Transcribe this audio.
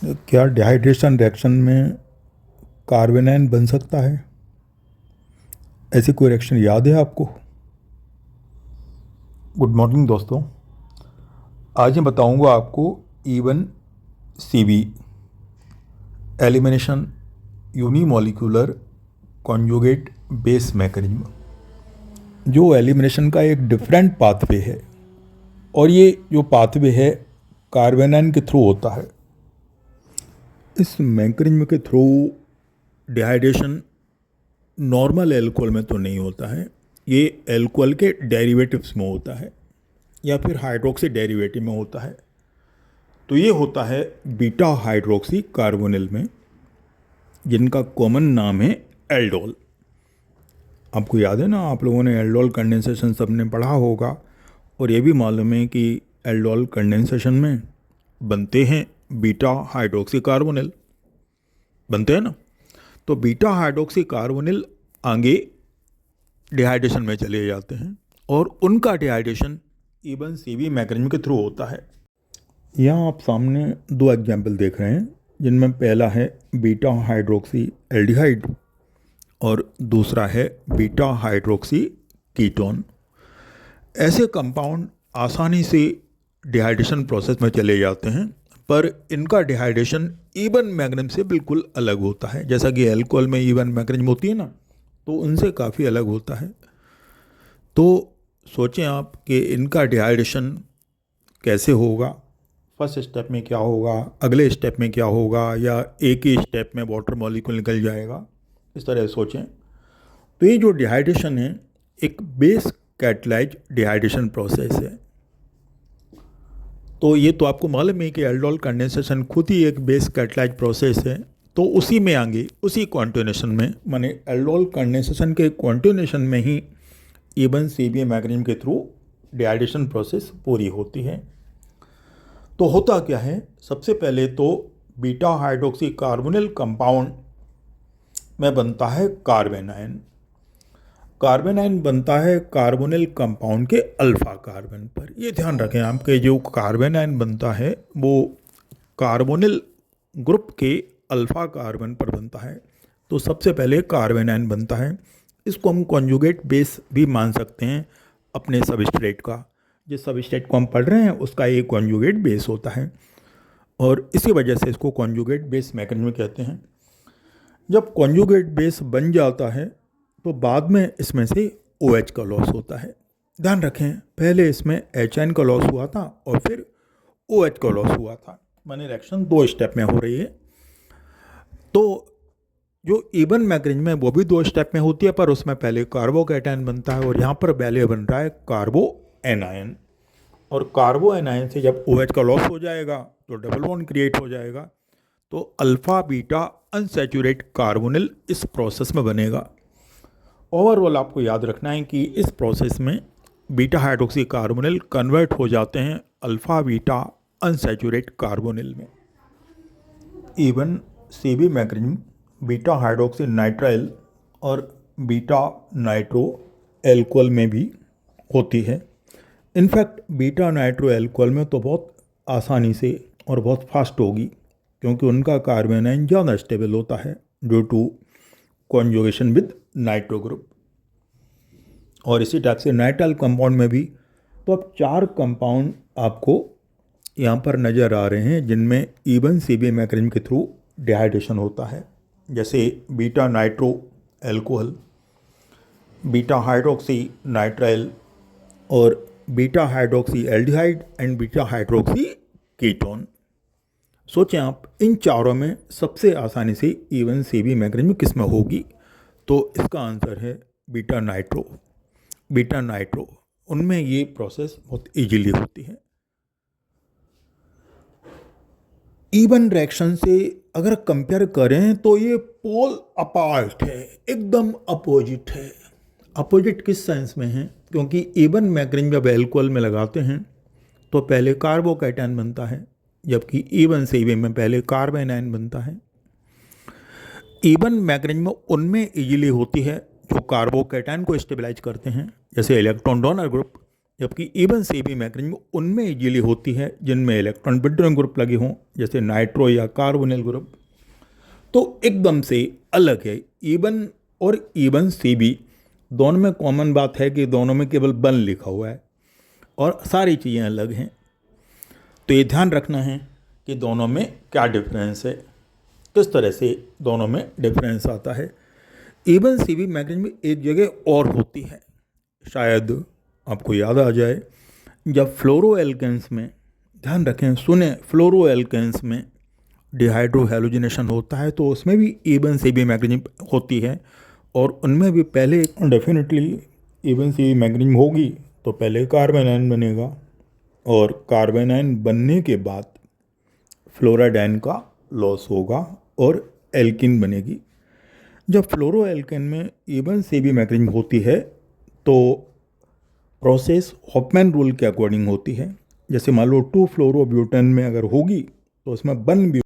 क्या dehydration reaction में कार्बेनाइन बन सकता है? ऐसी कोई रिएक्शन याद है आपको? गुड मॉर्निंग दोस्तों। आज मैं बताऊंगा आपको E1 CB elimination unimolecular conjugate base mechanism, जो एलिमिनेशन का एक डिफरेंट पाथवे है। और ये जो पाथवे है कार्बेनाइन के थ्रू होता है। इस मैकेनिज्म के थ्रू डिहाइड्रेशन नॉर्मल एल्कोहल में तो नहीं होता है, ये एल्कोहल के डेरिवेटिव्स में होता है या फिर हाइड्रोक्सी डेरिवेटिव में होता है। तो ये होता है बीटा हाइड्रोक्सी कार्बोनिल में, जिनका कॉमन नाम है एल्डोल। आपको याद है ना, आप लोगों ने एल्डोल कंडेंसेशन सबने पढ़ा होगा, और ये भी मालूम है कि एल्डोल कंडेंसेशन में बनते हैं बीटा हाइड्रोक्सी कार्बोनिल, बनते हैं ना। तो बीटा हाइड्रोक्सी कार्बोनिल आगे डिहाइड्रेशन में चले जाते हैं और उनका डिहाइड्रेशन E1 CB मैकेनिज्म के थ्रू होता है। यहाँ आप सामने दो एग्जाम्पल देख रहे हैं, जिनमें पहला है बीटा हाइड्रोक्सी एल्डिहाइड और दूसरा है बीटा हाइड्रोक्सी कीटोन। ऐसे कंपाउंड आसानी से डिहाइड्रेशन प्रोसेस में चले जाते हैं, पर इनका डिहाइड्रेशन E1 मैकेनिज्म से बिल्कुल अलग होता है। जैसा कि एल्कोहल में E1 मैकेनिज्म होती है ना, तो उनसे काफ़ी अलग होता है। तो सोचें आप कि इनका डिहाइड्रेशन कैसे होगा, फर्स्ट स्टेप में क्या होगा, अगले स्टेप में क्या होगा, या एक ही स्टेप में वाटर मॉलिक्यूल निकल जाएगा, इस तरह सोचें। तो ये जो डिहाइड्रेशन है एक बेस कैटलाइज डिहाइड्रेशन प्रोसेस है। तो ये तो आपको मालूम है कि एल्डोल कंडेंसेशन खुद ही एक बेस कैटलाइज प्रोसेस है। तो उसी में आगे उसी कॉन्टिन्यूशन में, माने एल्डोल कंडेंसेशन के कॉन्टिन्यूशन में ही E1 CB मैकेनिज्म के थ्रू डिहाइड्रेशन प्रोसेस पूरी होती है। तो होता क्या है, सबसे पहले तो बीटा हाइड्रोक्सी कार्बोनिल कंपाउंड में बनता है कार्बेनाइन। कार्बेनाइन बनता है कार्बोनिल कंपाउंड के अल्फा कार्बन पर। ये ध्यान रखें आपके, जो कार्बेनाइन बनता है वो कार्बोनिल ग्रुप के अल्फा कार्बन पर बनता है। तो सबसे पहले कार्बेनाइन बनता है। इसको हम कॉन्जुगेट बेस भी मान सकते हैं अपने सबस्ट्रेट का। जिस सबस्ट्रेट को हम पढ़ रहे हैं उसका एक कॉन्जुगेट बेस होता है, और इसी वजह से इसको कॉन्जुगेट बेस मैकेनिज्म कहते हैं। जब कॉन्जुगेट बेस बन जाता है तो बाद में इसमें से OH का लॉस होता है। ध्यान रखें, पहले इसमें HN का लॉस हुआ था और फिर OH का लॉस हुआ था, माने रिएक्शन दो स्टेप में हो रही है। तो जो E1 मैकेनिज्म है वो भी दो स्टेप में होती है, पर उसमें पहले कार्बोकैटायन बनता है और यहाँ पर पहले बन रहा है कार्बो एनायन। और कार्बो एनायन से जब OH का लॉस हो जाएगा तो डबल बॉन्ड क्रिएट हो जाएगा। तो अल्फा बीटा अनसैचुरेट कार्बोनिल इस प्रोसेस में बनेगा। ओवरऑल आपको याद रखना है कि इस प्रोसेस में बीटा हाइड्रोक्सी कार्बोनिल कन्वर्ट हो जाते हैं अल्फा बीटा अनसैचुरेट कार्बोनिल में। E1 CB mechanism beta hydroxy nitrile और बीटा नाइट्रो एल्कोहल में भी होती है। इनफैक्ट बीटा नाइट्रो एल्कोहल में तो बहुत आसानी से और बहुत फास्ट होगी, क्योंकि उनका कार्बेनाइन ज़्यादा स्टेबल होता है due to conjugation with nitro group. और इसी टाइप से नाइट्राइल कंपाउंड में भी। तो अब चार कंपाउंड आपको यहाँ पर नज़र आ रहे हैं जिनमें E1 CB मैकेनिज्म के थ्रू डिहाइड्रेशन होता है, जैसे beta nitro alcohol, beta hydroxy nitrile और beta hydroxy aldehyde and beta hydroxy ketone. सोचें आप, इन चारों में सबसे आसानी से E1 CB मैकेनिज्म किस में होगी? तो इसका आंसर है बीटा नाइट्रो। बीटा नाइट्रो, उनमें ये प्रोसेस बहुत इजीली होती है। E1 रिएक्शन से अगर कंपेयर करें तो ये पोल अपार्ट है, एकदम अपोजिट है। अपोजिट किस सेंस में है? क्योंकि E1 मैकेनिज्म जब एल्कोहल में लगाते हैं तो पहले कार्बोकैटायन बनता है, जबकि E1 CB में पहले कार्बेनाइन बनता है। E1 मैकेनिज्म उनमें इजीली होती है जो कार्बोकैटायन को स्टेबलाइज करते हैं, जैसे इलेक्ट्रॉन डोनर ग्रुप, जबकि इवन सेबी मैकेनिज्म उनमें इजीली होती है जिनमें इलेक्ट्रॉन विड्रॉइंग ग्रुप लगे हों, जैसे नाइट्रो या कार्बोनिल ग्रुप। तो एकदम से अलग है। इवन और इवन सेबी दोनों में कॉमन बात है कि दोनों में केवल बन लिखा हुआ है और सारी चीज़ें अलग हैं। तो ये ध्यान रखना है कि दोनों में क्या डिफरेंस है, किस तरह से दोनों में डिफरेंस आता है। इवन सीबी मैकेनिज्म एक जगह और होती है, शायद आपको याद आ जाए, जब फ्लोरो एल्केन्स में, ध्यान रखें, सुने, फ्लोरो एल्केन्स में डिहाइड्रो हैलोजिनेशन होता है तो उसमें भी इवन सीबी मैकेनिज्म होती है। और उनमें भी पहले डेफिनेटली इवन सीबी मैकेनिज्म होगी तो पहले कार्बन आयन बनेगा और कार्बन आयन बनने के बाद फ्लोराडाइन का लॉस होगा और एल्किन बनेगी। जब फ्लोरो एल्केन में इवन सीबी मैकेनिज्म होती है तो प्रोसेस हॉफमैन रूल के अकॉर्डिंग होती है। जैसे मान लो 2 फ्लोरोब्यूटेन में अगर होगी तो उसमें बन भी